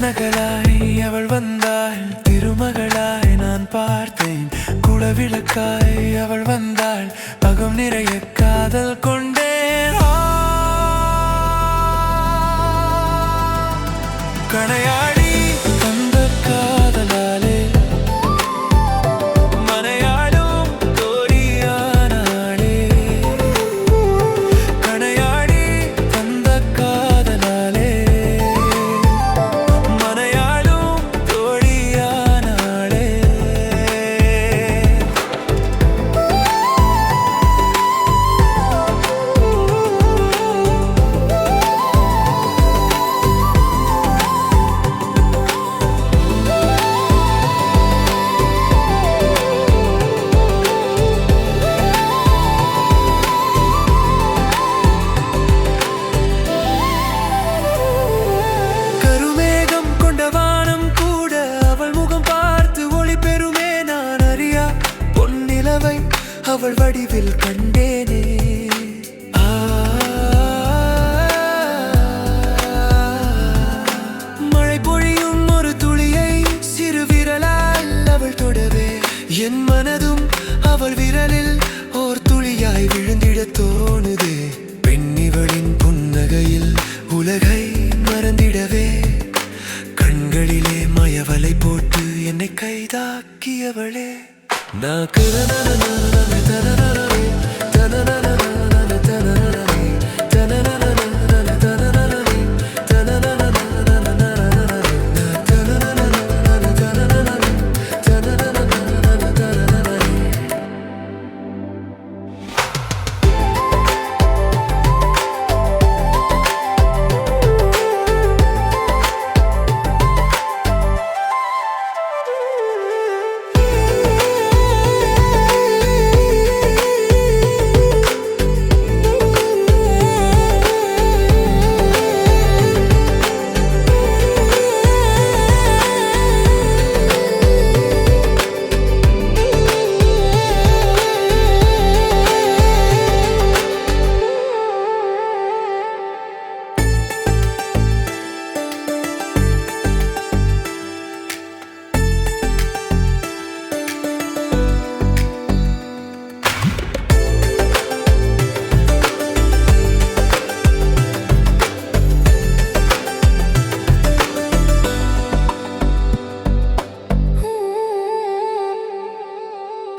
அசனகலாய் அவள் வந்தாள், திருமகளாய் நான் பார்த்தேன். குலவிளக்காய் அவள் வந்தாள், அகம் நிறைய காதல் கொண்டேன். கணையாடி தந்த காதலாலே மனையாடும் தோழியானாளே. கணையாடி தந்த காதலாலே மனையாடும் தோழியானாளே. அவள் வடிவில் கண்டேனே. மழை பொழியும் ஒரு துளியை சிறு விரலால் அவள் தொடவே, என் மனதும் அவள் விரலில் ஓர் துளியாய் விழுந்திட தோணுதே. பெண்ணிவளின் புன்னகையில் உலகை மறந்திடவே, கண்களிலே மயவலை போட்டு என்னை கைதாக்கியவளே.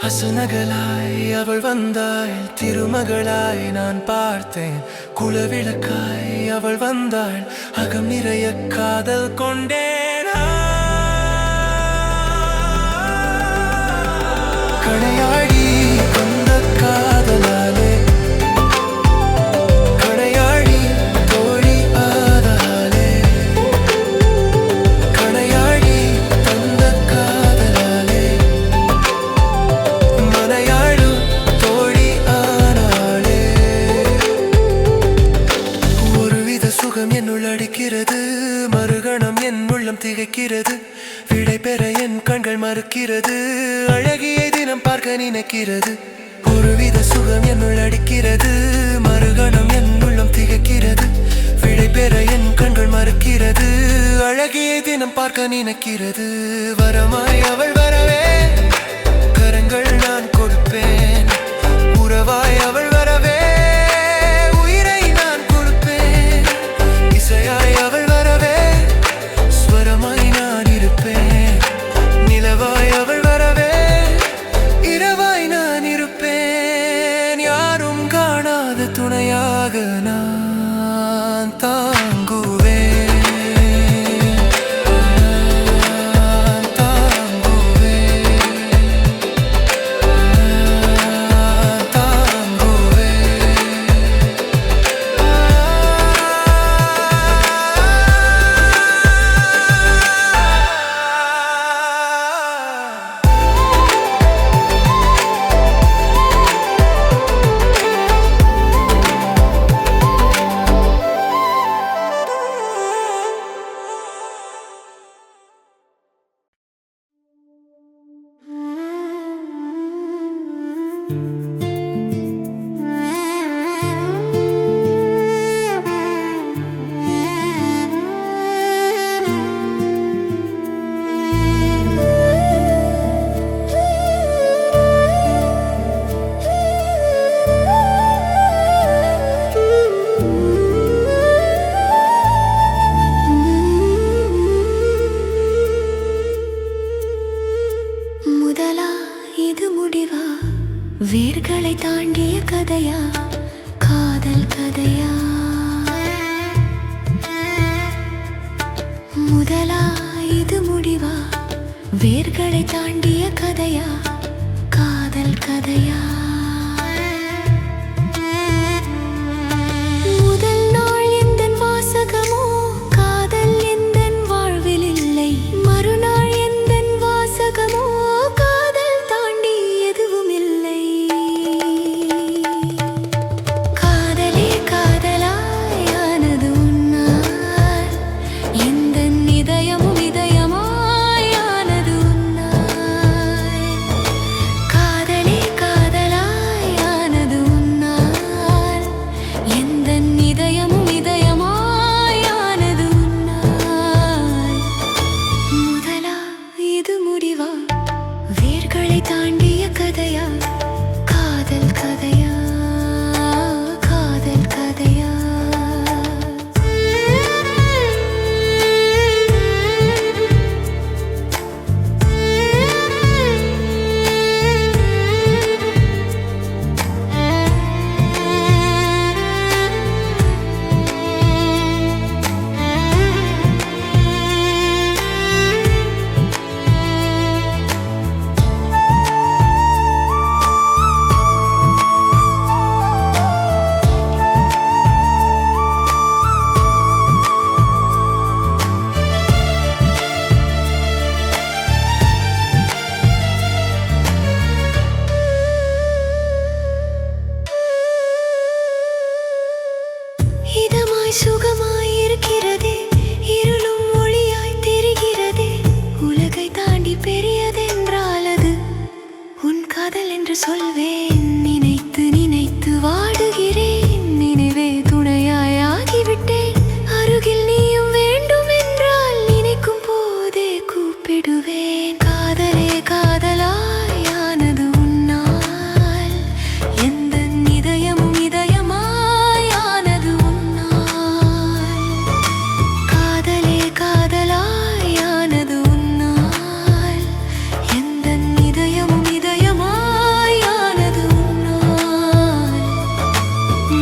அசனகலாய் அவள் வந்தாள், திருமகளாய் நான் பார்த்தேன். குலவிளக்காய் அவள் வந்தாள், அகம் நிறைய காதல் கொண்டேன். கணையாடி வந்த காதலாலே கணையாடி தோழி ஆதாலே. கணையாடி தந்த காதலாலே மனையாடும் தோழி ஆனாளே. ஒருவித சுகம் என்னுள் அடிக்கிறது, மறுகணம் என் உள்ளம் திகைக்கிறது. விடை பெற என் கண்கள் மறுக்கிறது, அழகியை தினம் பார்க்க நினைக்கிறது. ஒருவித சுகம் என்னுள் அடிக்கிறது, மறுகணம் என் உள்ளம் திகைக்கிறது. விடை பெற என் கண்கள் மறுக்கிறது, அழகியை தினம் பார்க்க நினைக்கிறது. வரமாய் அவள் வரவே கரங்கள் நான் கொடுப்பேன், உறவாய் அவள் வரவே உயிரை நான் கொடுப்பேன். இசையாய் அவள் வரவே ஸ்வரமாய் நான் இருப்பேன், நிலவாய் அவள் வரவே இரவாய் நான் இருப்பேன். யாரும் காணாத துணையாக நான் தாங்குவேன். முதலா இது முடிவா? வேர்களை தாண்டிய கதையா? காதல் கதையா? முதல் நாள் எந்தன் வாசகமோ காதல் எந்தன் வாழ்வில் இல்லை. மறுநாள் எந்தன் வாசகமோ காதல் தாண்டி எதுவும் இல்லை. காதலே காதலாயானது உன்னால், எந்தன் இதயமும் இதயமாயானது உன்னால். காதலே காதலாயானது உன்னால், எந்தன் இதயமும் இதயமாயானது உன்னால். முதலா இது முடிவா? வேர்களை தாண்டிய கதையா? காதல் கதையா? காதல் கதையா? இதமாய் சுகமாய் இருக்கிறதே, இருளும் ஒளியாய் தெரிகிறதே. உலகை தாண்டி பெரியதென்றால் அது உன் காதல் என்று சொல்வேன். நினைத்து நினைத்து வாடுகிறேன், நினைவே துணையாய் ஆகிவிட்டேன். அருகில் நீயும் வேண்டும் என்றால் நினைக்கும் போதே கூப்பிடுவேன். காதலே காதலாயானது உன்னால், எந்தன் இதயமும் இதயமாயானது உன்னால். காதலே காதலாயானது உன்னால், எந்தன் இதயமும் இதயமாயானது உன்னால்.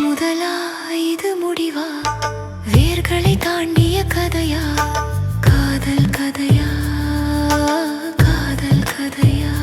முதலா இது முடிவா? வேர்களை தாண்டிய கதையா? காதல் கதையா? காதல் கதையா?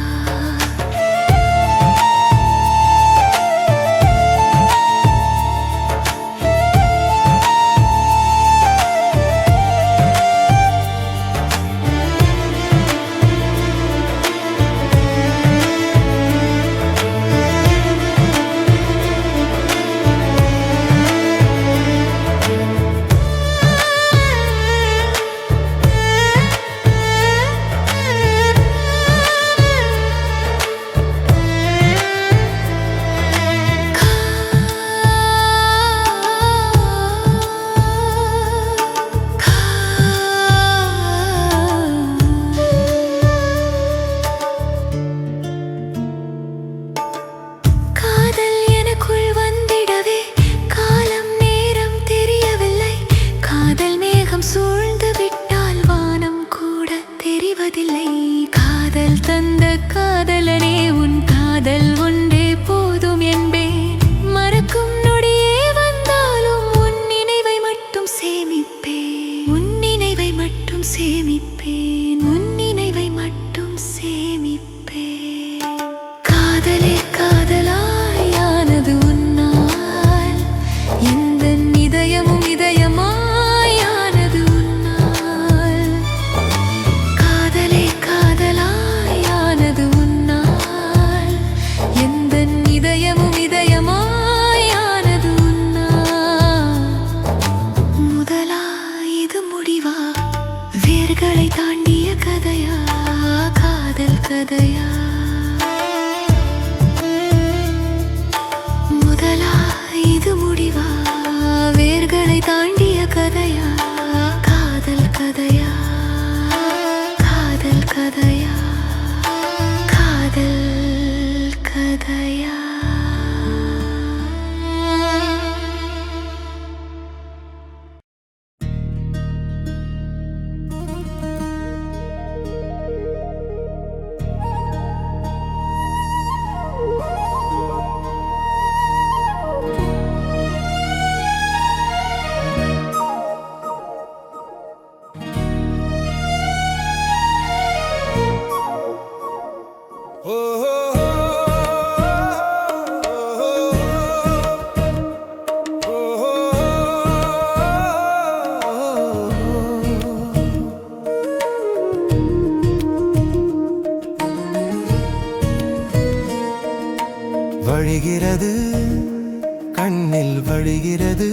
வழிகிறது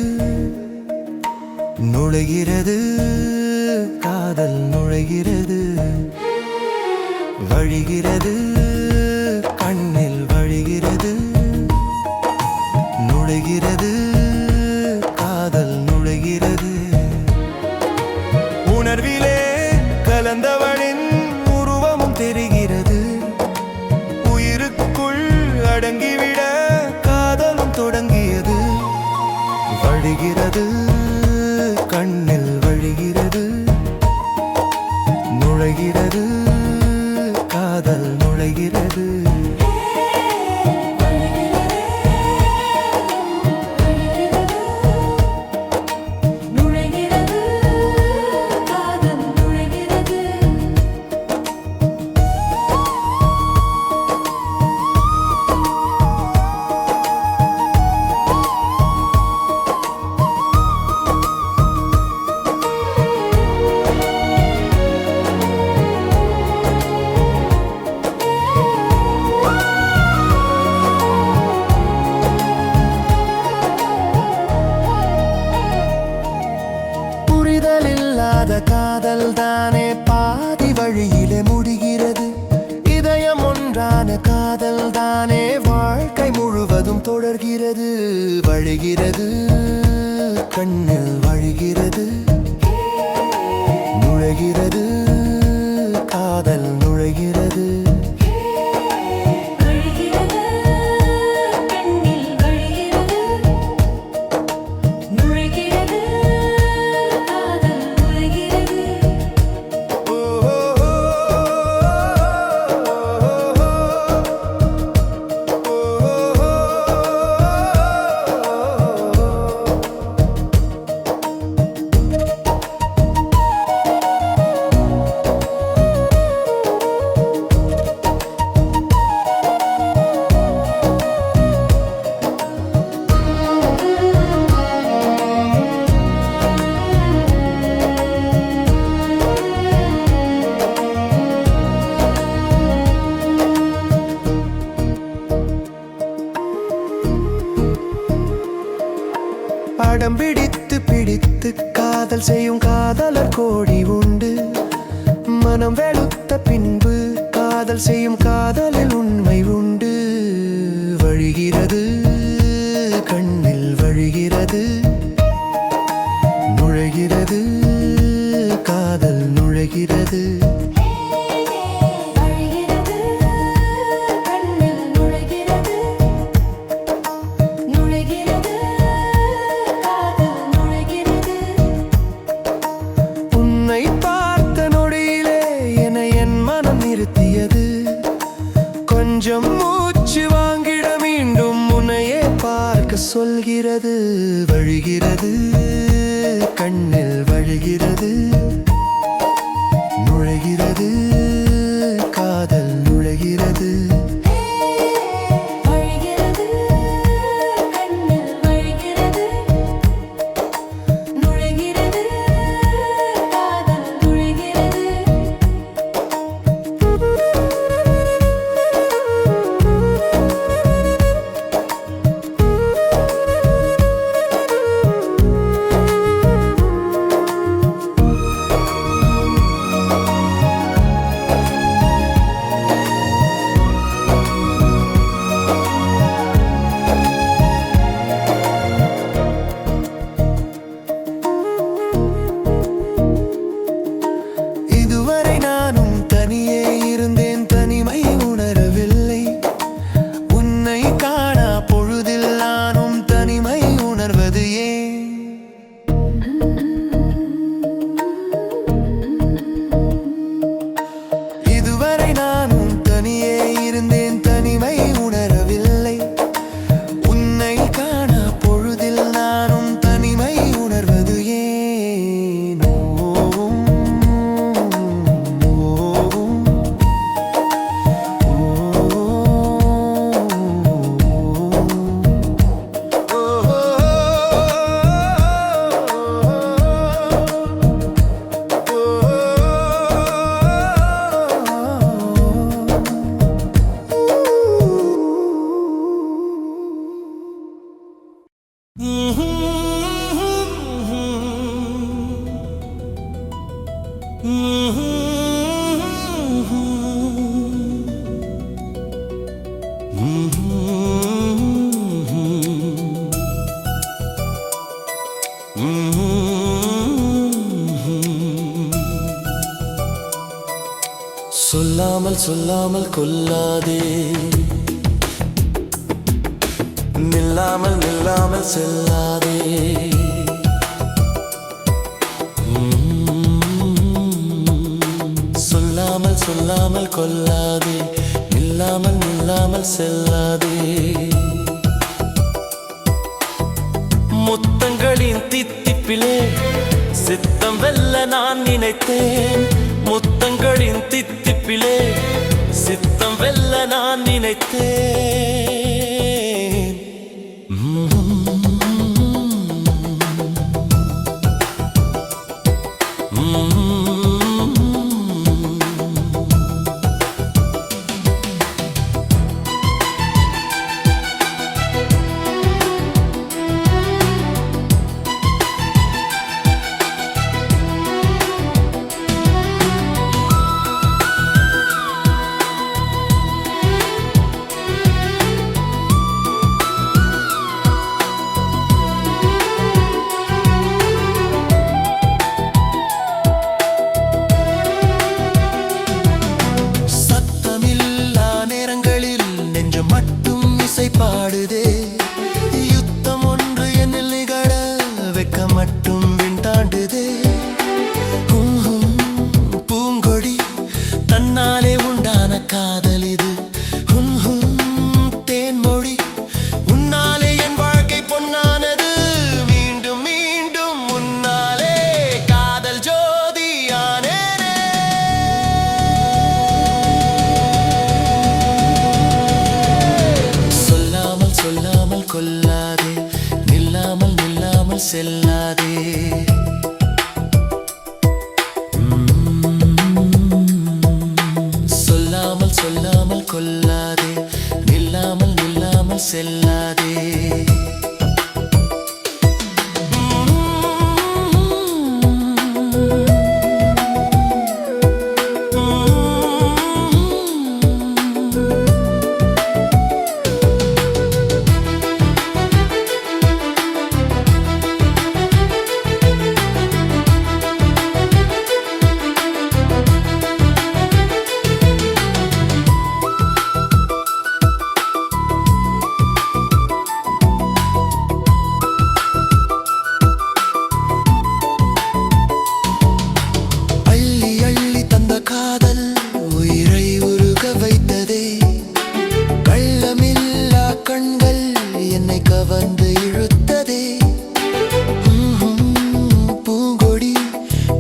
நுழைகிறது காதல் நுழைகிறது வழிகிறது கண்ணில் வழிகிறது நுழைகிறது காதல் நுழைகிறது உணர்விலே கலந்தவளின் உருவமும் தெரிகிறது உயிருக்குள் அடங்கிவிட காதலும் தொடங்கியது வழிகிறது கண்ணில் வழிகிறது நுழைகிறது காதல் நுழைகிறது புரிதலில்லாத காதல் தானே பாதி வழியிலே முடிகிறது இதயம் ஒன்றான காதல் தானே வாழ்க்கை முழுவதும் தொடர்கிறது வழிகிறது கண்ணில் வழிகிறது நுழைகிறது காதல் நுழைகிறது படம் பிடித்து பிடித்து காதல் செய்யும் காதலர் கோடி உண்டு மனம் வெளுத்த பின்பு காதல் செய்யும் காதலில் உண்மை உண்டு வழிகிறது கண்ணில் வழிகிறது நுழைகிறது காதல் நுழைகிறது கொஞ்சம் மூச்சு வாங்கிட மீண்டும் உன்னையே பார்க்க சொல்கிறது வழிகிறது கண்ணில் வழிகிறது நுழைகிறது காதல் நுழைகிறது சொல்லாமல் சொல்லாமல் கொல்லாதே, நில்லாமல் நில்லாமல் செல்லாதே. சொல்லாமல் சொல்லாமல் கொல்லாதே, நில்லாமல் நில்லாமல் செல்லாதே. முத்தங்களின் தித்திப்பிலே சித்தம் வெல்ல நான் நினைத்தேன். முத்தங்களின் தித்திப்பிலே சித்தம் வெல்ல நான் நினைத்தேன். பாடுதே யுத்தம் ஒன்று என்னில் நிகழ வெக்க மட்டும் விண்டாண்டுதே. பூங்கொடி தன்னாலே உண்டான காதல் இது. தேன்மொழி உன்னாலே என் வாழ்க்கை பொன்னானது. மீண்டும் மீண்டும் உன்னாலே காதல் ஜோதியானே. சொல்லாமல் கொல்லாதே, நில்லாமல் நில்லாமல் செல்லாதே. சொல்லாமல் சொல்லாமல் கொல்லாதே, நில்லாமல் நில்லாமல் செல்லாதே. கவர்ந்து இழுத்ததே பூங்கொடி.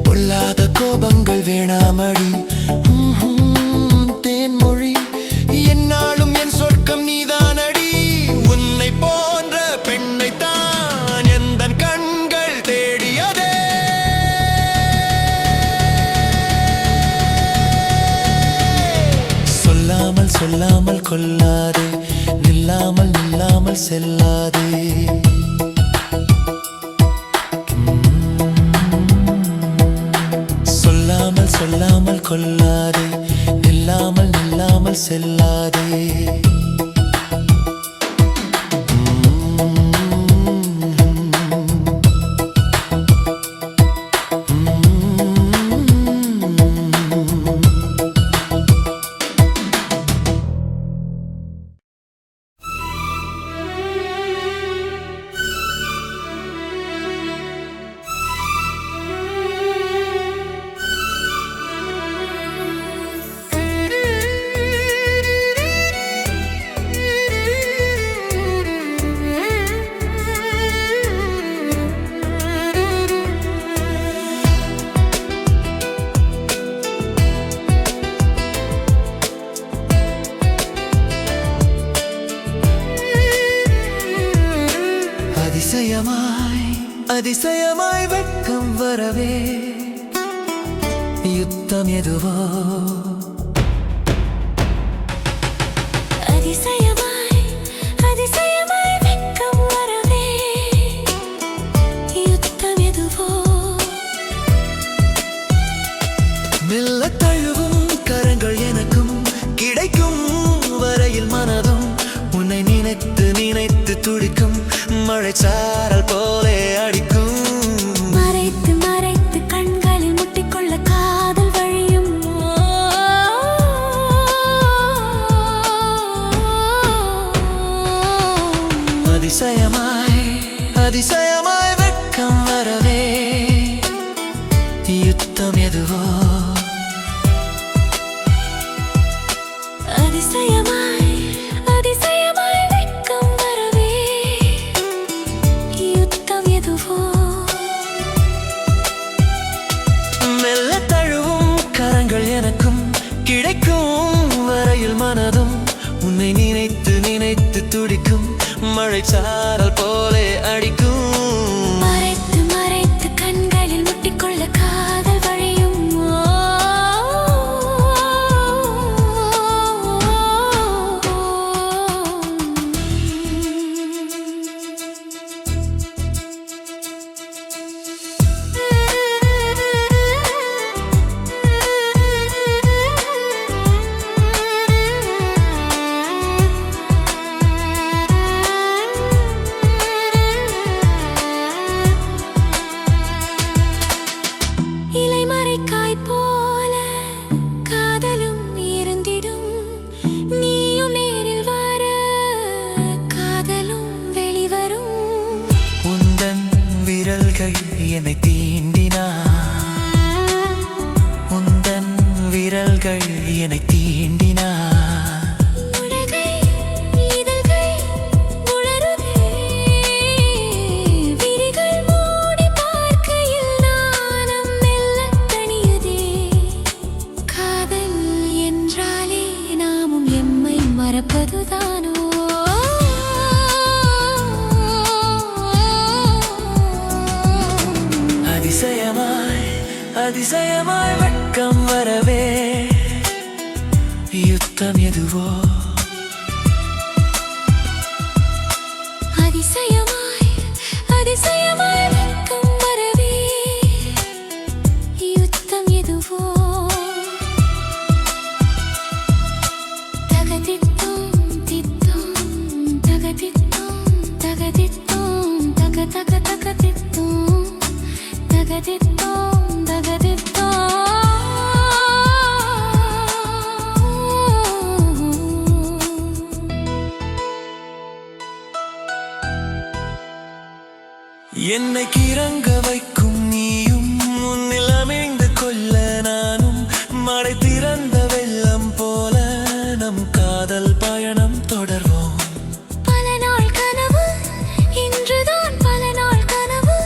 பொல்லாத கோபங்கள் வேணாமடி. தேன்மொழி என்னாலும் என் சொர்க்கம் நீதானடி. உன்னை போன்ற பெண்ணைத்தான் எந்த கண்கள் தேடியதே. சொல்லாமல் சொல்லாமல் கொல்லாதே, நில்லாமல் நில்லாமல் செல்லாதே. சொல்லாமல் சொல்லாமல் கொல்லாதே, நில்லாமல் நில்லாமல் செல்லாதே. அதிசயமாய் அதிசயமாய் வெட்கம் வரவே யுத்தம் எதுவோ. அதிசயமாய் அதிசயமாய் வெட்கம் வரவே யுத்தம் எதுவோ. மெல்ல தழுவும் கரங்கள் எனக்கும் கிடைக்கும் வரையில் மனதும் உன்னை நினைத்து நினைத்து துடிக்கும். மழைச்சாரல் போலே அடிக்கும். வரவே யுத்தம் எதுவோ அதிசயமாய் அதிசயமாய் வெட்கம் வரவே யுத்தம் எதுவோ மெல்ல தழுவும் கரங்கள் எனக்கும் கிடைக்கும் வரையில் மனதும் உன்னை நினைத்து நினைத்து துடிக்கும் மழைச்சாரல் போலே அடிக்கும் மறைத்து மறைத்து கண்களில் முட்டிக்கொள்ள காதல் வழியும் இலைமறைக்காய் போல காதலும் இருந்திடும் நீயும் நேரில் வர காதலும் வெளிவரும் உந்தன் விரல்கள் என்னை தீண்டினா உந்தன் விரல்கள் என்னை தீண்டினா உலகை இதழ்கள் உளறுதே விழிகள் மூடி பார்க்கையில் நாணம் மெல்லத் தணியுதே காதல் என்றாலே நாமும் எம்மை மறப்பதுதானோ அதிசயமாய் அதிசயமாய் வெட்கம் வரவே யுத்தம் எதுவோ அதிசயமாய் அதிசயமாய் வெட்கம் வரவே யுத்தம் எதுவோ தகதித்தோம் தித்தோம் தகதித்தோம் தகதித்தோம் தக தக தகதித்தோம் தகதித்தோம் தகதித்தோம் என்னை கிறங்க வைக்கும் நீயும் உன்னில் அமைந்து கொள்ள நானும் மழை திறந்த வெள்ளம் போல நம் காதல் பயணம் தொடர்வோம் பல நாள் கனவு இன்றுதான் பல நாள் கனவு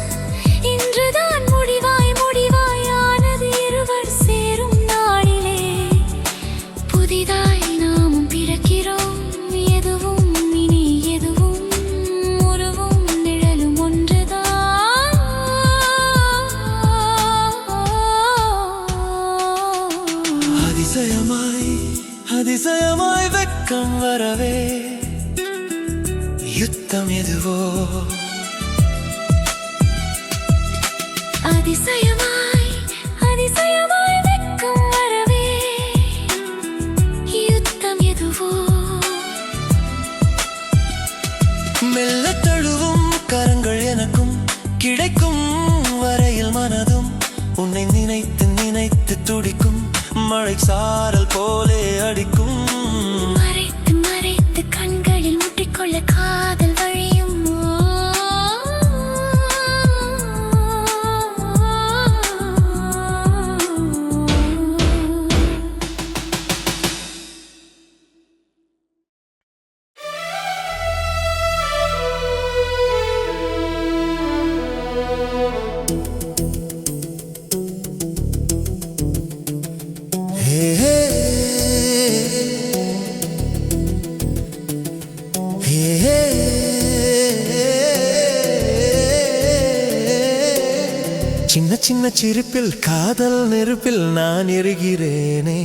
இன்றுதான் முடிவாய் முடிவாய் ஆனது இருவர் சேரும் நாளிலே புதிதாய் நாமும் பிறக்கிறோம் எதுவும் இனி எதுவும் உருவும் நிழலும் ஒன்றுதான் அதிசயமாய் அதிசயமாய் வெட்கம் வரவே யுத்தம் எதுவோ அதிசயமாய் அதிசயமாய் வெட்கம் வரவே யுத்தம் எதுவோ மெல்ல தழுவும் கரங்கள் எனக்கும் கிடைக்கும் வரையில் மனதும் உன்னை நினைத்து நினைத்து துடிக்கும் மழைச்சாரல் போலே அடிக்கும் மறைத்து மறைத்து கண்களில் முட்டிக்கொள்ள காதல் வழியும் ஹே ஹே ஹே சின்ன சின்ன சிரிப்பில் காதல் நெருப்பில் நான் எரிகிறேனே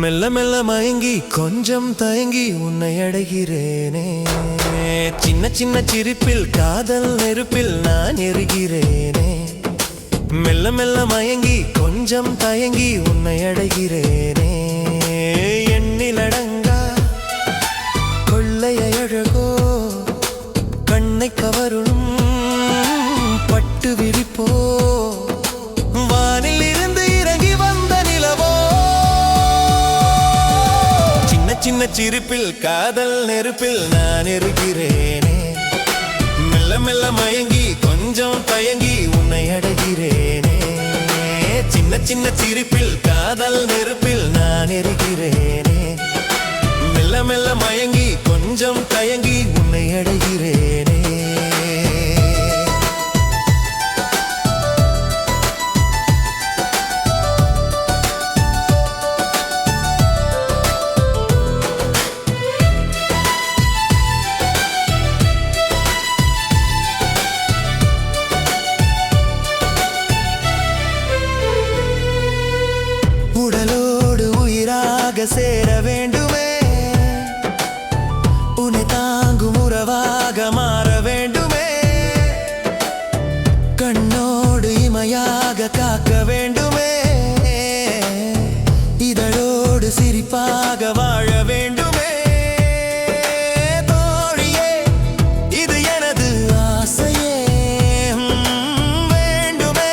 மெல்ல மெல்ல மயங்கி கொஞ்சம் தயங்கி உன்னை அடைகிறேனே சின்ன சின்ன சிரிப்பில் காதல் நெருப்பில் நான் எரிகிறேனே மெல்ல மெல்ல மயங்கி கொஞ்சம் தயங்கி உன்னை அடைகிறேனே எண்ணிலடங்கா கொள்ளைய அழகோ கண்ணை கவரும் பட்டு விரிப்போ வானில் இருந்து இறங்கி வந்த நிலவோ சின்ன சின்ன சிரிப்பில் காதல் நெருப்பில் நான் எரிகிறேனே மெல்ல மெல்ல மயங்கி கொஞ்சம் தயங்கி சின்ன சிரிப்பில் காதல் நெருப்பில் நான் எரிகிறேனே மெல்ல மெல்ல மயங்கி கொஞ்சம் தயங்கி உன்னை அடைகிறேனே உடலோடு உயிராக சேர வேண்டுமே உன்னை தாங்கும் உறவாக மாற வேண்டுமே கண்ணோடு இமையாக காக்க வேண்டுமே இதழோடு சிரிப்பாக வாழ வேண்டுமே தோழியே இது எனது ஆசையே வேண்டுமே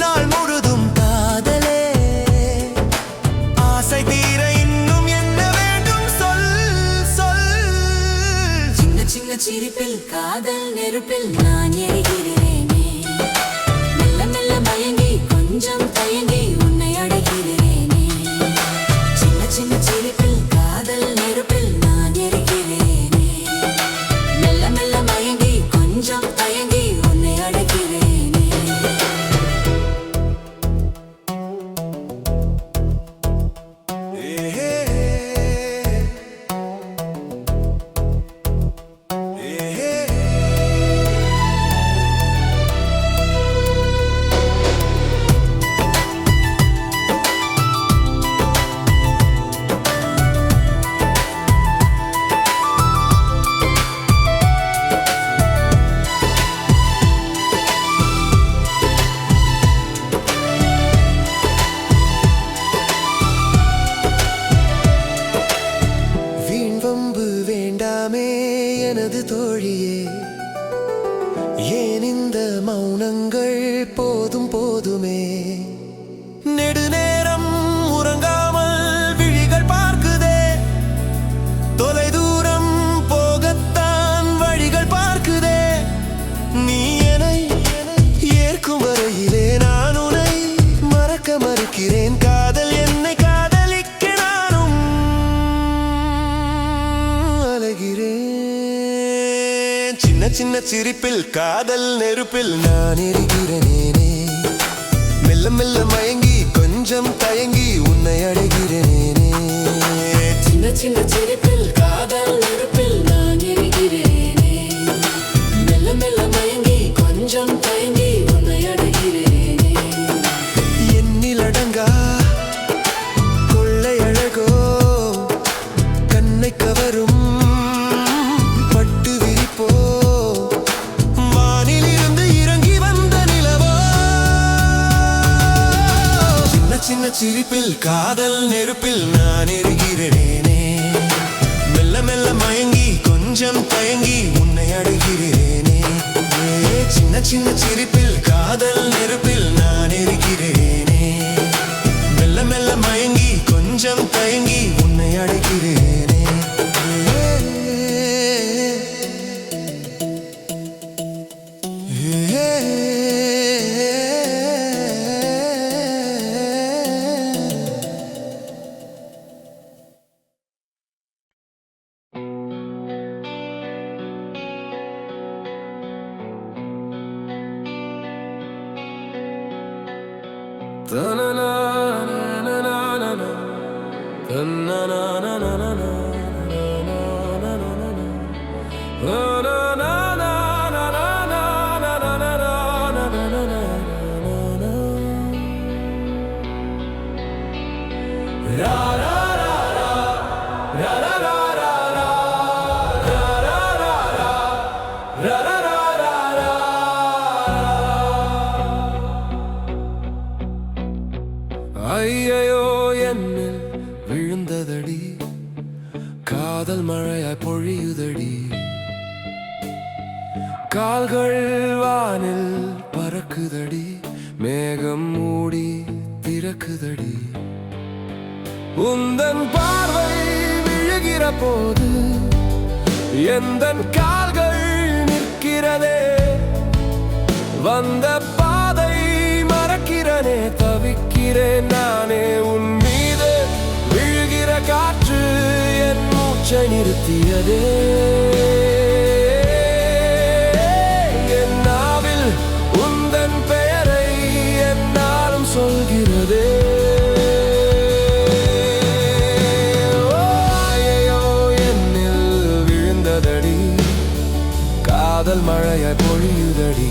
நாள் முழுதும் காதலே ஆசை தீர இன்னும் என்ன வேண்டும் சொல் சொல் சின்ன சின்ன சிரிப்பில் காதல் நெருப்பில் நான் எரிகிறேனே மெல்ல மெல்ல மயங்கி கொஞ்சம் தயங்கி உன்னை அடைகிறேனே சின்ன சின்ன சிரிப்பில் காதல் நெருப்பில் நான் எரிகிறேனே மெல்ல மெல்ல மயங்கி கொஞ்சம் தயங்கி உன்னை அடைகிறேனே வீண்வம்பு வேண்டாமே எனது தோழியே ஏன் இந்த மௌனங்கள் போதும் போதுமே நெடுநேரம் உறங்காமல் விழிகள் பார்க்குதே தொலை தூரம் போகத்தான் வழிகள் பார்க்குதே நீ என்னை ஏற்கும் வரையிலே நான் உன்னை மறக்க மறுக்கிறேன் காதல் என்னை காதலிக்க நானும் அலைகிறேன் சின்ன சின்ன சிரிப்பில் காதல் நெருப்பில் நான் எரிகிறேனே மெல்ல மெல்ல மயங்கி கொஞ்சம் தயங்கி உன்னை அடைகிறேனே சின்ன சின்ன சிரிப்பில் காதல் நெருப்பில் நான் எரிகிறேனே மெல்ல மெல்ல மயங்கி கொஞ்சம் தயங்கி உன்னை அடைகிறேனே என்னில் அடங்கா கொள்ளை அழகோ கண்ணை கவரும் பட்டு விரிப்போ வானில் இருந்து இறங்கி வந்த நிலவோ சின்ன சின்ன சிரிப்பில் காதல் நெருப்பில் நான் எரிகிறேனே மெல்ல மெல்ல மயங்கி கொஞ்சம் தயங்கி உன்னை அடைகிறேனே சின்ன சின்ன சிரிப்பில் காதல் நெருப்பில் நான் எரிகிறேனே மெல்ல மெல்ல மயங்கி கொஞ்சம் தயங்கி உன்னை அடைகிறேனே ஐயையோ என்னில் விழுந்ததடி காதல் மழையாய் பொழியுதடி கால்கள் வானில் பறக்குதடி மேகம் மூடி திறக்குதடி உந்தன் பார்வை விழுகிற போது எந்தன் கால்கள் நிற்கிறதே வந்த பாதை மறக்கிறதே நீதானே தவிக்கிறேன் நானே உன் மீது விழுகிற காற்று என் மூச்சை நிறுத்தியதே என் நாவில் உந்தன் பெயரை என்னாலும் சொல்கிறதே என்னில் விழுந்ததடி காதல் மழையாய் பொழியுதடி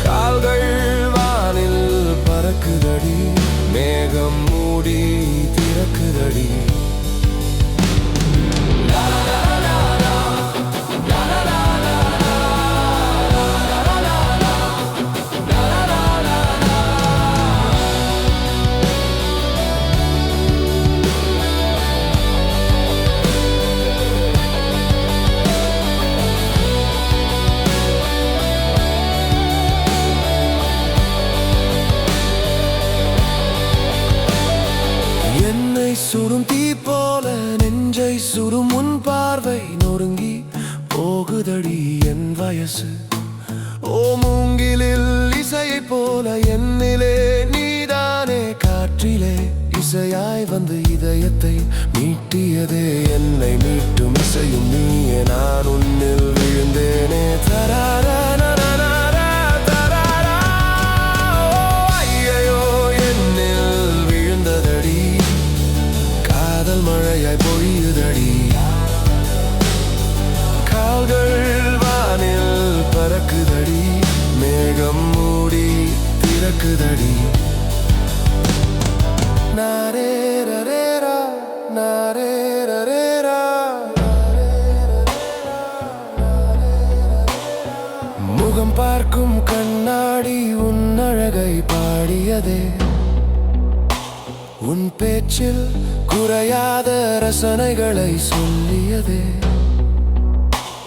கால்கள் வானில் பறக்குதடி மேகம் மூடி திறக்குதடி சுடும் தீ போல நெஞ்சை சுடும் முன் பார்வை நொறுங்கி போகுதடி என் வயசு ஓ மூங்கிலில் இசையை போல என்னிலே நீதானே காற்றிலே இசையாய் வந்து இதயத்தை மீட்டியதே என்னை மீட்டும் இசையும் நீயே நான் உன்னில் விழுந்தேனே தராரா மழையாய் பொழியுதடி கால்கள் வானில் பறக்குதடி மேகம் மூடி திறக்குதடி நாரேரரேரா நாரேரரேரா முகம் பார்க்கும் கண்ணாடி உன் அழகை பாடியதே உன் பேச்சில் குறையாத ரசனைகளை சொல்லியதே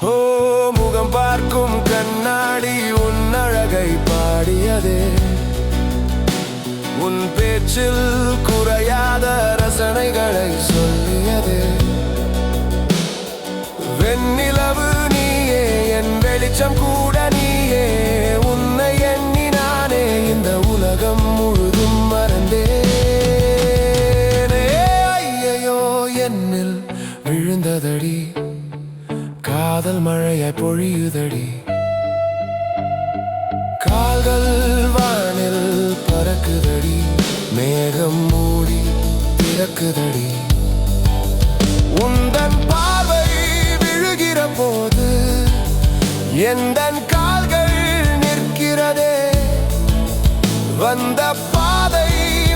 ஓ முகம் பார்க்கும் கண்ணாடி உன் அழகை பாடியதே உன் பேச்சில் குறையாத ரசனைகளை சொல்லியதே வெண்ணிலவு நீயே என் வெளிச்சம் கூட நீயே உன்னை எண்ணி நானே இந்த உலகம் முழுதும் மறந்தே என்னில் விழுந்ததடி காதல் மழையாய் பொழியுதடி கால்கள் வானில் பறக்குதடி மேகம் மூடி திறக்குதடி உந்தன் பார்வை விழுகிற போது எந்தன் கால்கள் நிற்கிறதே வந்த பாதை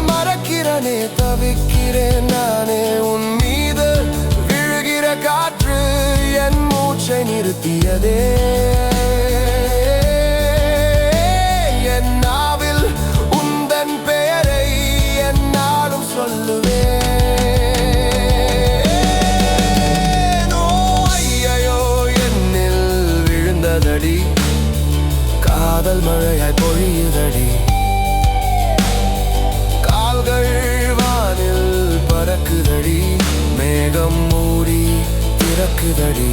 மறக்கிறனே தவிக்கிறேன் நானே உன் மீது விழுகிற காற்று என் மூச்சை நிறுத்தியதே என் நாவில் உந்தன் பெயரை என்னாலும் சொல்லுவேன் ஐயையோ என்னில் விழுந்ததடி காதல் மழையாய் பொழியுதடி வானில் பறக்குதடி மேகம் மூடி திறக்குதடி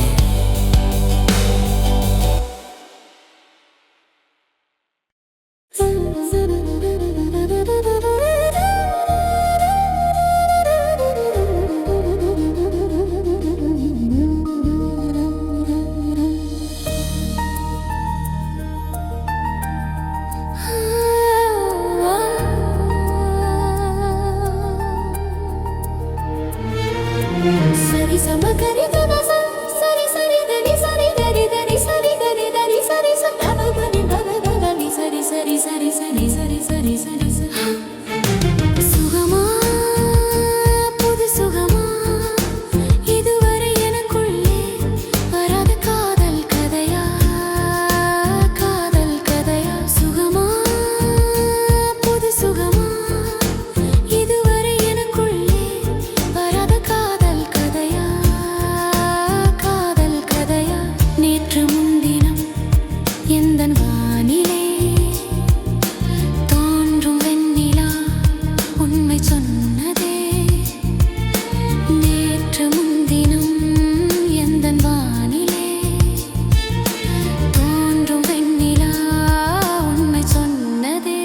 சொன்னதே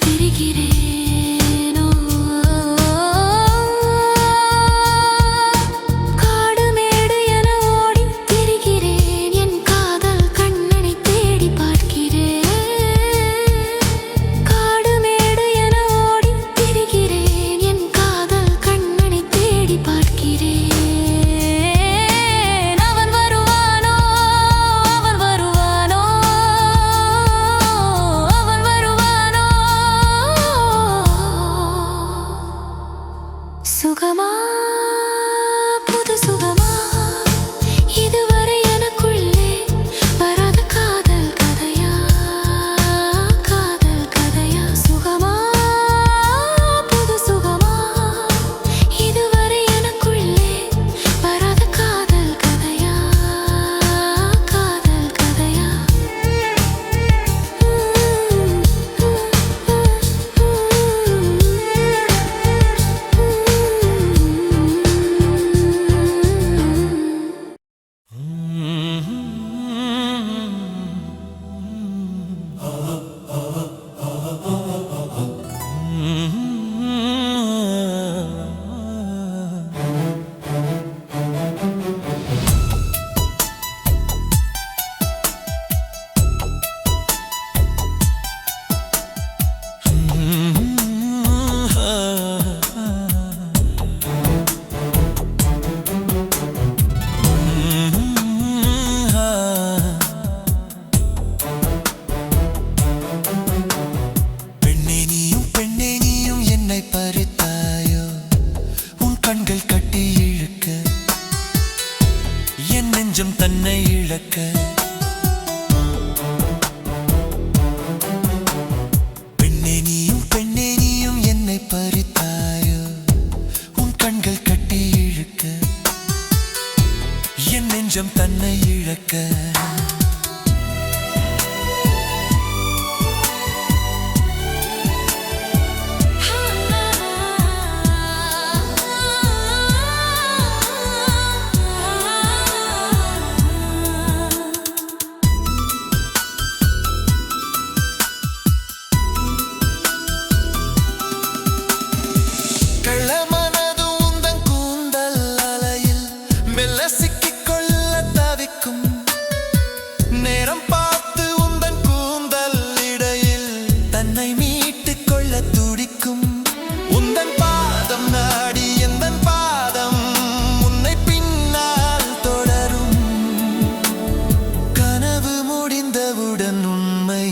திரிகிறேனோ காடு மேடு என ஓடி திரிகிறேன் என் காதல் கண்ணனை தேடி பார்க்கிறேன் காடு மேடு என ஓடி திரிகிறேன் என் காதல் கண்ணனை தேடி பார்க்கிறேன் அவன் வருவானோ அவன் வருவானோ அவன் வருவானோ சுகமா புது சுகமா இதுவரை எனக்குள்ளே வராத காதல் கதையா காதல் கதையா சுகமா புது சுகமா இதுவரை எனக்குள்ளே வராத காதல் கதையா காதல் கதையா பெண்ணே நீயும் என்னை பறித்தாயோ உன் கண்கள் கட்டி இழுக்க என் நெஞ்சம் தன்னை இழக்க பெண்ணே நீயும் என்னை பறித்தாயோ உன் கண்கள் கட்டி இழுக்க என் நெஞ்சம் தன்னை இழக்க கள்ளமனது உந்தன் கூந்தல் அலையில் மெல்ல சிக்கிக்கொள்ள தவிக்கும் நேரம் பார்த்து உந்தன் கூந்தல் இடையில் தன்னை மீட்டுக் கொள்ள துடிக்கும் உந்தன் பாதம் நாடி எந்தன் பாதம் உன்னை பின்னால் தொடரும் கனவு முடிந்தவுடன் உண்மை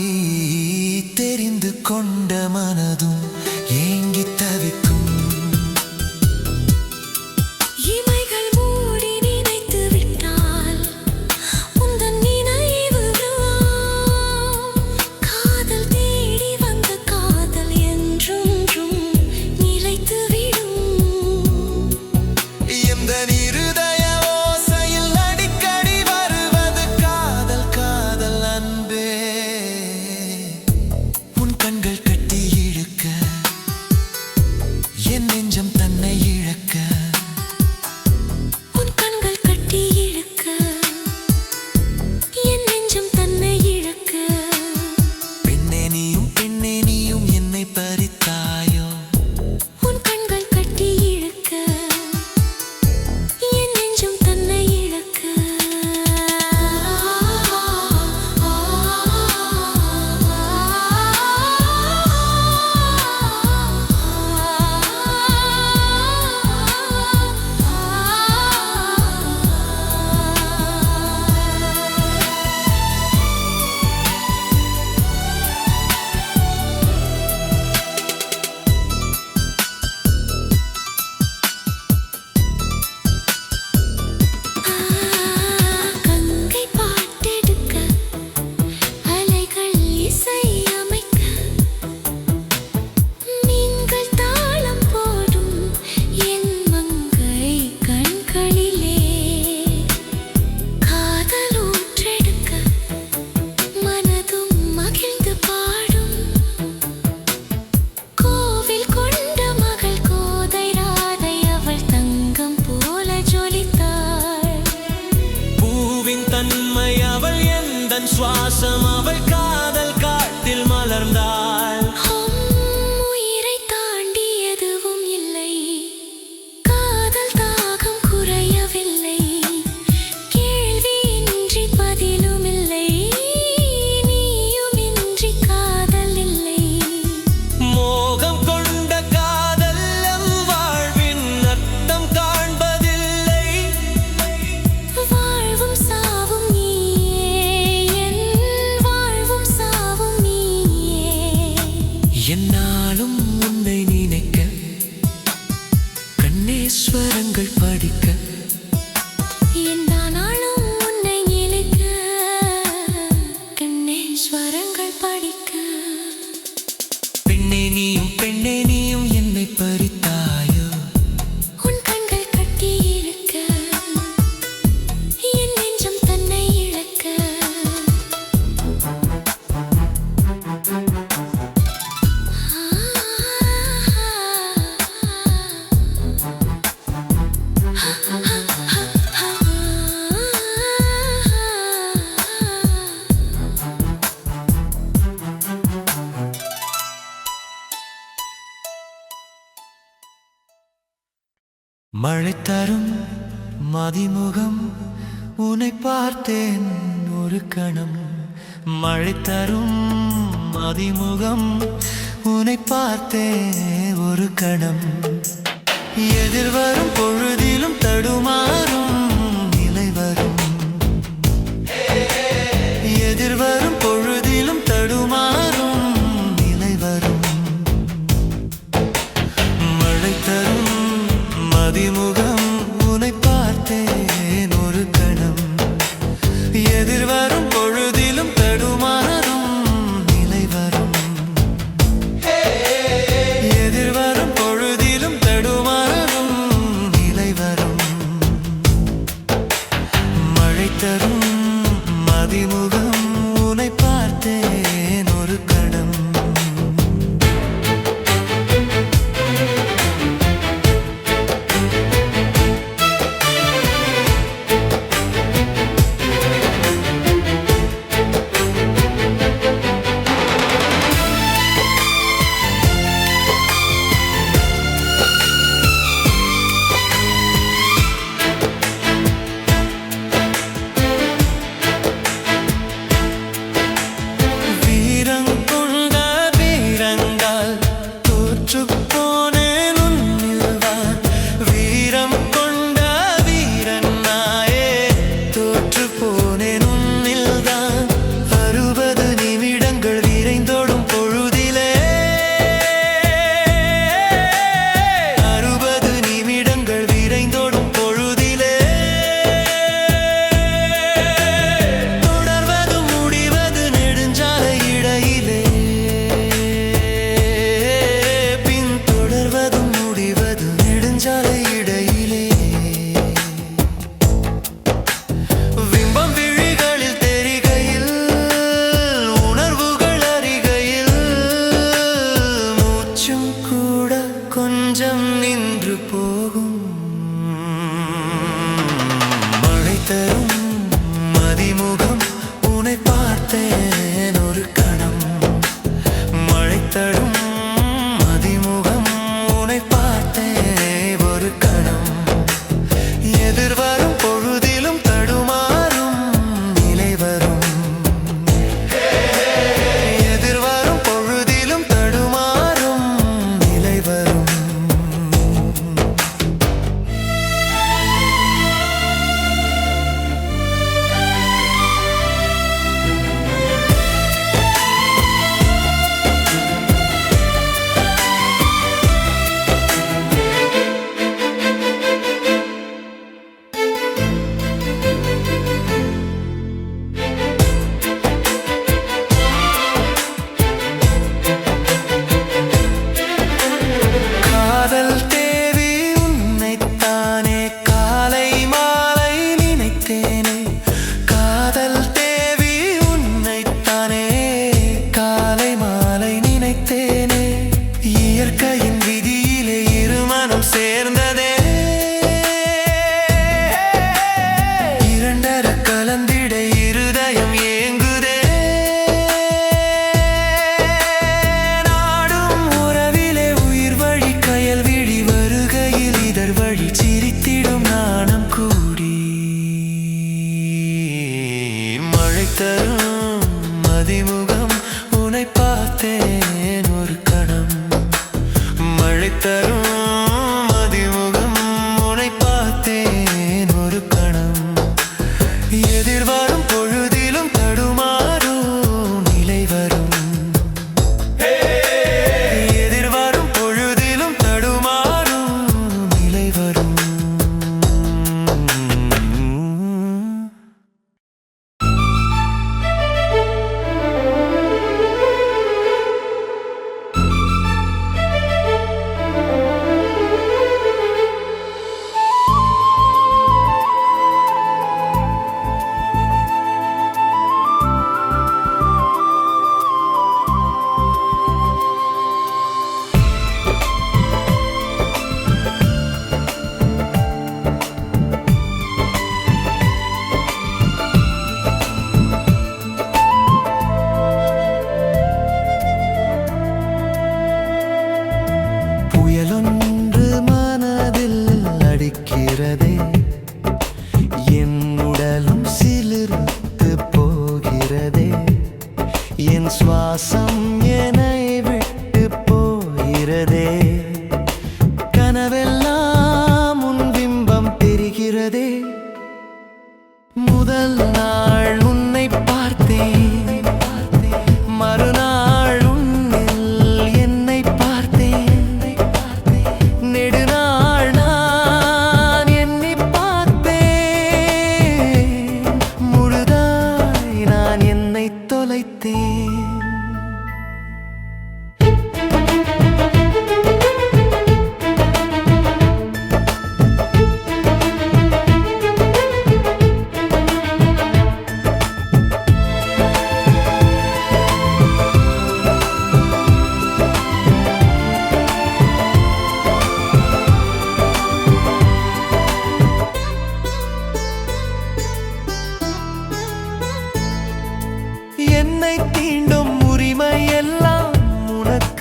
தெரிந்து கொண்ட மனதும் ஏங்கி தவிக்கும் இமைகள் மூடி நினைத்து விட்டால் உந்தன் நினைவுதான் காதல் தேடி வந்த காதல் என்றென்றும் நிலைத்துவிடும் எந்தன் இருதய ஓசையில் அடிக்கடி வருவது காதல் காதல் அன்பே உன் கண்கள் கட்டி இழுக்க என் நெஞ்சம் தன்னை இழக்க உன் கண்கள் கட்டி இழுக்க என் நெஞ்சம் தன்னை இழக்க பெண்ணே நீயும் என்னை பறித்தாயோ உன் கண்கள் கட்டி இழுக்க என் நெஞ்சம் தன்னை இழக்க கங்கை பாட்டெடுக்க அலைகள் இசை அமைக்க நீங்கள் தாளம் போடும் என் மங்கை கண்களிலே காதல் ஊற்றெடுக்க மனதும் மகிழ்ந்து பாடும் கோவில் கொண்ட மகள் கோதை ராதை அவள் தங்கம் போல ஜொலித்தாள் பூவின் தன்மை அவள் எந்தன் சுவாசம் அவள் காதல் காட்டில் மலர்ந்தாள் ஹம் என்னாலும் உன்னை நினைக்க கண்ணேஸ்வரங்கள் படிக்க எந்த நாளும் உன்னை இழுக்க கண்ணேஸ்வரங்கள் படிக்க பெண்ணே நீயும் என்னை பறித்தாயோ உன் கண்கள் கட்டி இழுக்க என் நெஞ்சம் தன்னை இழக்க மழை தரும் மதிமுகம் உன்னை பார்த்தேன் ஒரு கணம் மழை தரும் மதிமுகம் உன்னை பார்த்தேன் ஒரு கணம் எதிர்வரும் பொழுதிலும் தடுமாறும் நிலை வரும் எதிர்வரும் பொழுதிலும் தடுமாறும் நிலை வரும் மழை தரும் மதிமுகம் உன்னை பார்த்தேன் ஒரு கணம் எதிர்வரும் பொழுதிலும் தடுமாறும் நிலை வரும் எதிர்வரும் பொழுதிலும் தடுமாறும் நிலை வரும்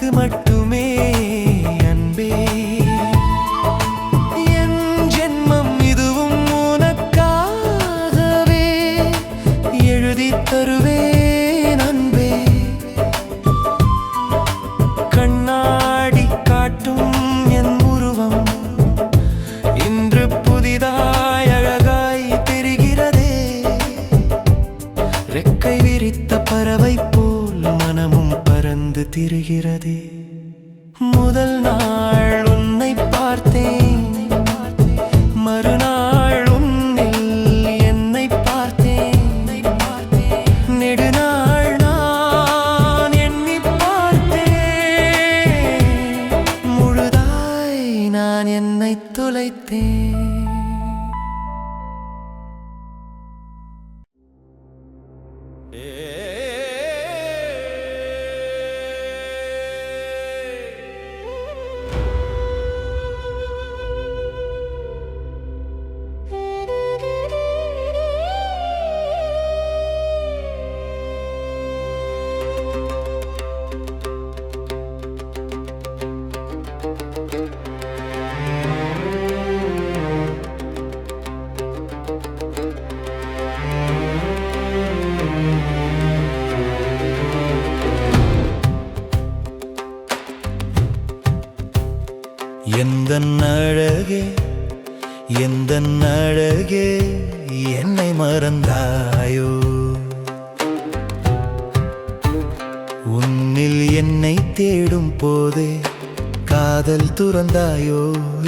உனக்கு மட்டுமே அன்பே. என் ஜென்மம் இதுவும் உனக்காகவே எழுதித் தருவேன் அன்பே. கண்ணாடி காட்டும் என் உருவம் இன்று புதிதாய் அழகாய் தெரிகிறதே. ரெக்கை விரித்த பறவை போல் மனமும் பறந்து திரிகிறதே. முதல் நாள் உன்னை பார்த்தேன், மறுநாள் உன்னில் என்னை பார்த்தேன். நெடுநாள் நான் எண்ணி பார்த்தேன், முழுதாய் நான் என்னை தொலைத்தேன். எந்தன் அழகே, எந்தன் அழகே, என்னை மறந்தாயோ? உன்னில் என்னை தேடும் போதே காதல் துறந்தாயோ?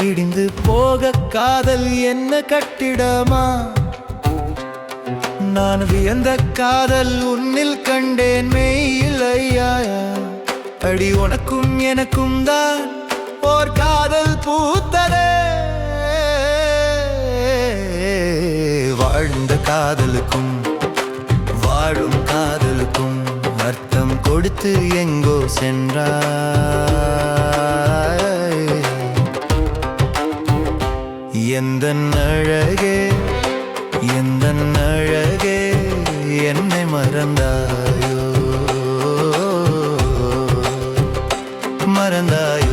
இடிந்து போக காதல் என்ன கட்டிடமா? நான் வியந்த காதல் உன்னில் கண்டேன் மெய்யில்லையா? அடி உனக்கும் எனக்கும் தான் ஓர் காதல் பூத்ததே. வாழ்ந்த காதலுக்கும் வாழும் காதலுக்கும் அர்த்தம் கொடுத்து எங்கோ சென்றாய். எந்தன் அழகே, எந்தன் அழகே, என்னை மறந்தாயோ? மறந்தாயோ?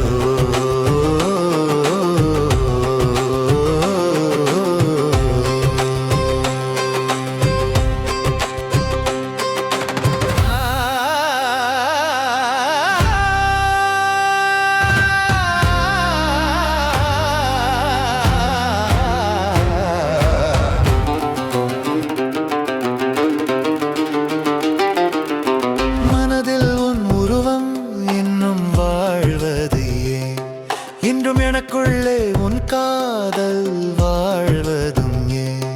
இன்றும் எனக்குள்ளே உன் காதல் வாழ்வதும் ஏன்?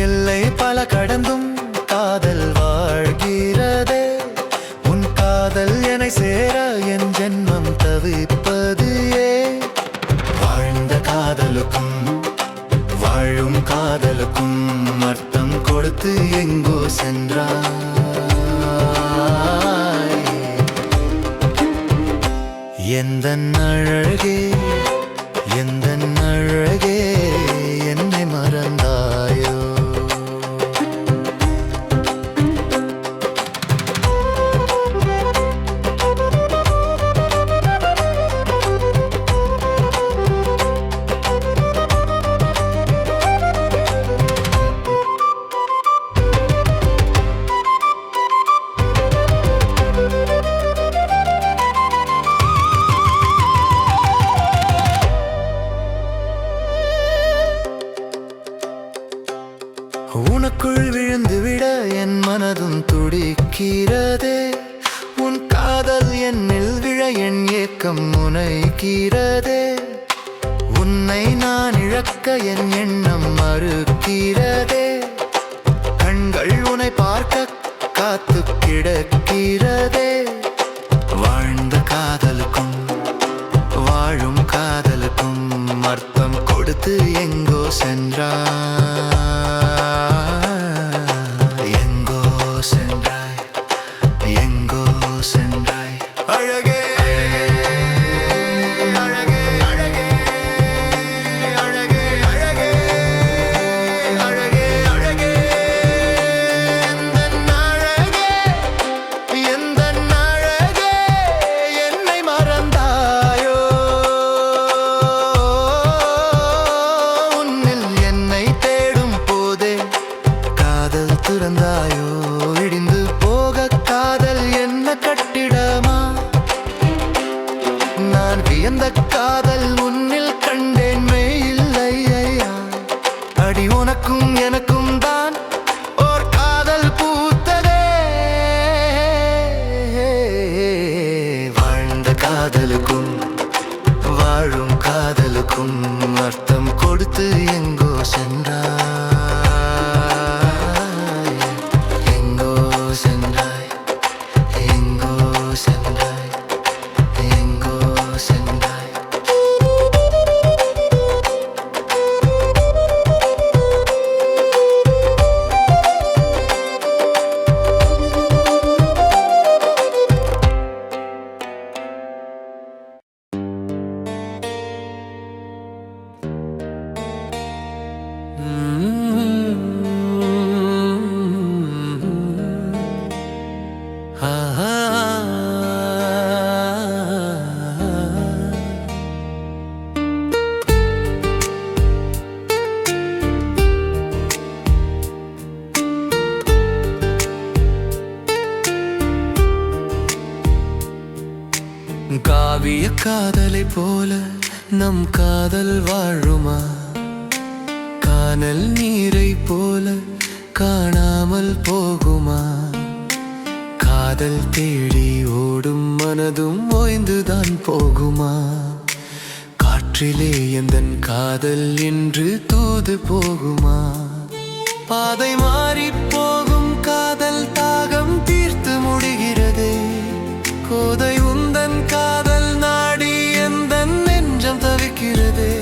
எல்லை பல கடந்தும் காதல் வாழ்கிறதே. உன் காதல் என்னை சேர என் ஜென்மம் தவிப்பது ஏன்? வாழ்ந்த காதலுக்கும் வாழும் காதலுக்கும் அர்த்தம் கொடுத்து எங்கோ சென்றாய். எந்தன் அழகே, எந்தன் அழகே, என்னை மறந்தாயோ? உனக்குள் விழுந்து விட என் மனதும் துடிக்கிறதே. உன் காதல் என்னில் விழ என் ஏக்கம் முனைக்கிறதே. உன்னை நான் இழக்க என் எண்ணம் மறுக்கிறதே. கண்கள் உன்னை பார்க்க காத்து கிடக்கிறதே. வாழ்ந்த காதலுக்கும் வாழும் காதலுக்கும் அர்த்தம் கொடுத்து எங்கோ சென்றாய். அழகே, அழகே, அழகே, அழகே, அழகே, அழகே, அழகே, எந்தன் அழகே, எந்தன் அழகே, என்னை எந்த காதல் உன்னில் கண்டேன் மெய்யில்லை ஐயா. அடி உனக்கும் எனக்கும் தான் ஓர் காதல் பூத்ததே. வாழ்ந்த காதலுக்கும் வாழும் காதலுக்கும் அர்த்தம் கொடுத்து எங்கோ சென்றாய், எங்கோ சென்றாய், எங்கோ சென்றாய், எங்கோ சென்றாய். காவிய காதலை போல நம் காதல் வாழுமா? கானல் நீரை போல காணாமல் போகுமா? காதல் தேடி ஓடும் மனதும் ஓய்ந்துதான் போகுமா? காற்றிலே எந்தன் காதல் என்று தூது போகுமா? பாதை மாறி போகும் காதல் தாகம் தீர்த்து முடிகிறதே. கோதை உந்தன் காதல் நாடி எந்தன் நெஞ்சம் தவிக்கிறதே.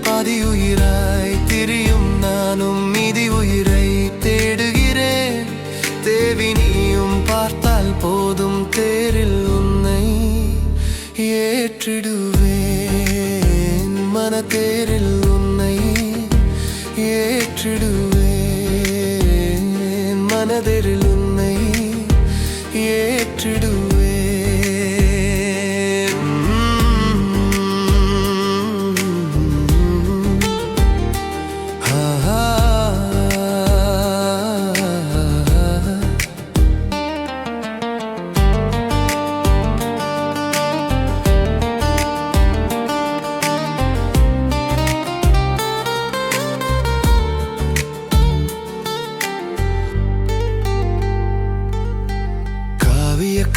பாதி உயிராய் திரியும் நானும் மீதி உயிரை தேடுகிறேன். தேவி நீயும் பார்த்தால் போதும் தேரில் உன்னை ஏற்றிடுவேன். மனத்தேரில் உன்னை ஏற்றிடுவேன். மனதேரில் உன்னை ஏற்றிடுவேன்.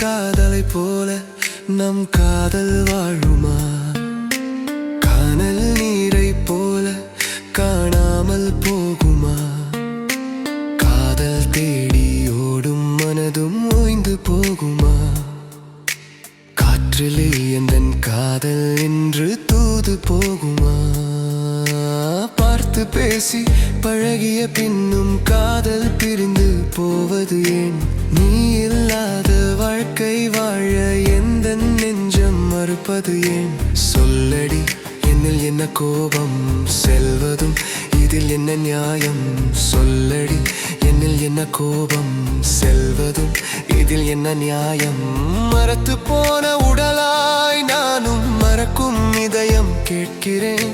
காதலை போல நம் காதல் வாழுமா? கானல் நீரை போல காணாமல் போகுமா? காதல் தேடி ஓடும் மனதும் ஓய்ந்து போகுமா? காற்றிலே எந்தன் காதல் என்று தூது போகுமா? பார்த்து பேசி பழகிய பின்னும் காதல் பிரிந்து போவது ஏன்? நீ இல்லாத வாழ்க்கை வாழ எந்த நெஞ்சம் மறுப்பது ஏன்? சொல்லடி என்னில் என்ன கோபம் செல்வதும் இதில் என்ன நியாயம்? சொல்லடி என்னில் என்ன கோபம் செல்வதும் இதில் என்ன நியாயம்? மரத்து போன உடலாய் நானும் மறக்கும் இதயம் கேட்கிறேன்.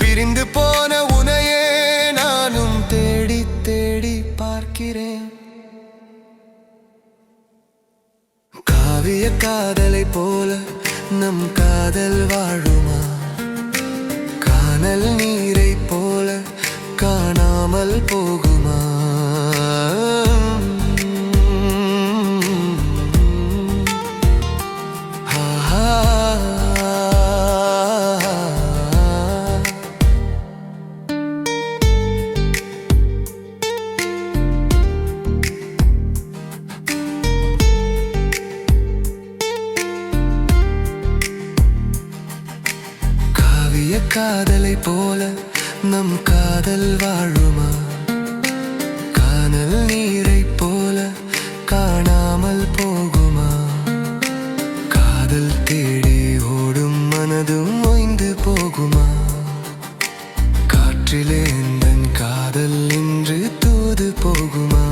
பிரிந்து போன உனையே நானும் தேடி தேடி பார்க்கிறேன். காவிய காதலை போல நம் காதல் வாழுமா? கானல் நீரை போல காணாமல் போகுமா? காதலை போல நம் காதல் வாழுமா? கானல் நீரை போல காணாமல் போகுமா? காதல் தேடி ஓடும் மனதும் ஓய்ந்து போகுமா? காற்றிலே எந்தன் காதல் என்று தூது போகுமா?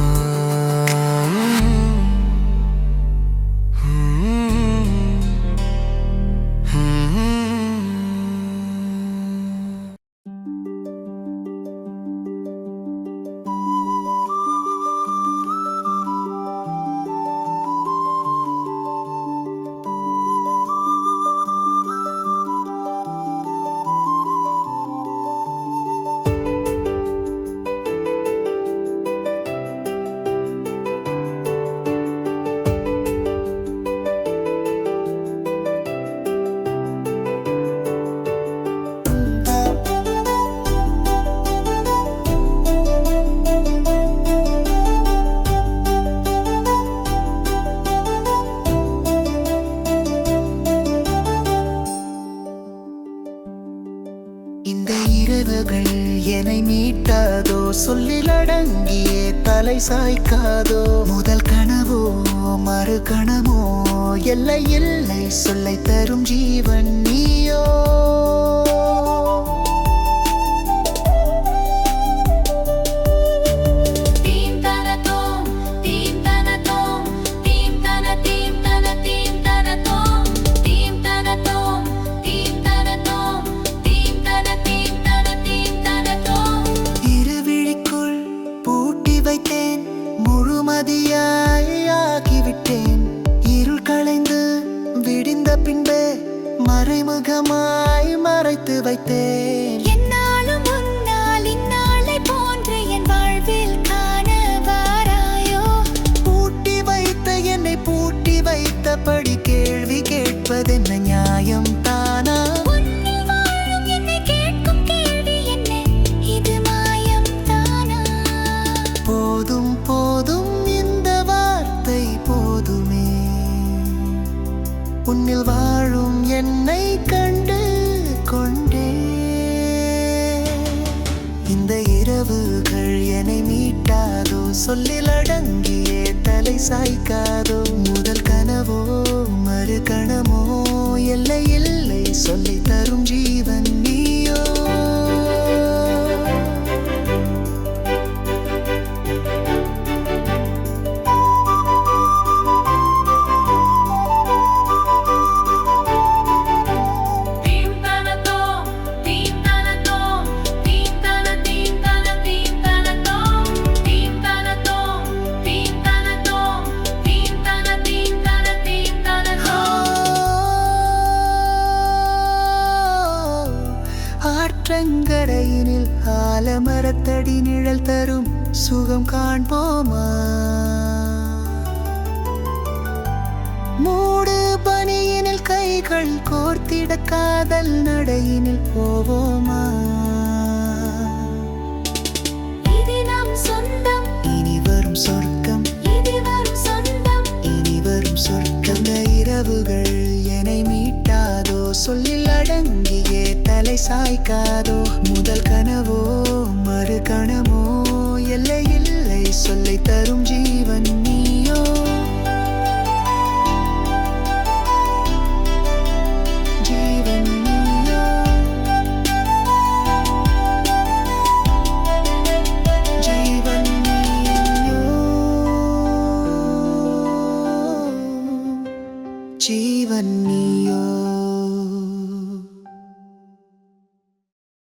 இரவுகள் என்னை மீட்டாதோ சொல்லில் அடங்கியே தலை சாய்க்காதோ முதல் கனவோ மறு கணமோ எல்லை இல்லை சொல்லை தரும் ஜீவன் நீயோ இருவிழிக்குள் பூட்டி வைத்தேன் முழுமதியாய் ஆகிவிட்டேன் இருள் களைந்து விடிந்த பின்பே மறைமுகமாய் மறைத்து வைத்தேன் என்னாலும் முன்னால் இந்நாளை போன்று என் வாழ்வில் காண வாராயோ பூட்டி வைத்த என்னை பூட்டி வைத்தபடி கேள்வி கேட்பதென்ன நியாயம் தானா உன்னில் வாழும் என்னை கேட்கும் கேள்வி என்ன இது மாயம் தானா போதும் போதும் இந்த வார்த்தை போதுமே உன்னில் வாழும் என்னை கண்டு கொண்டே இந்த இரவுகள் என்னை மீட்டாதோ சொல்லில் அடங்கியே தலை சாய்க்காதோ முதல் கனவோ மறு கணமோ எல்லை இல்லை சொல்லி தரும் ஜீவன் நீயோ ஆற்றங்கரையினில் ஆலமரத்தடி நிழல் தரும் சுகம் காண்போமா மூடு பனியினில் கைகள் கோர்த்திட காதல் நடையினில் போவோமா இது நம் சொந்தம் இனி வரும் சொர்க்கம் இது வரும் சொந்தம் இனி வரும் சொர்க்கம் இந்த இரவுகள் என்னை மீட்டாதோ சொல்லில் அடங்கியே தலை சாய்க்காதோ முதல் கனவோ மறு கணமோ எல்லை இல்லை சொல்லை தரும்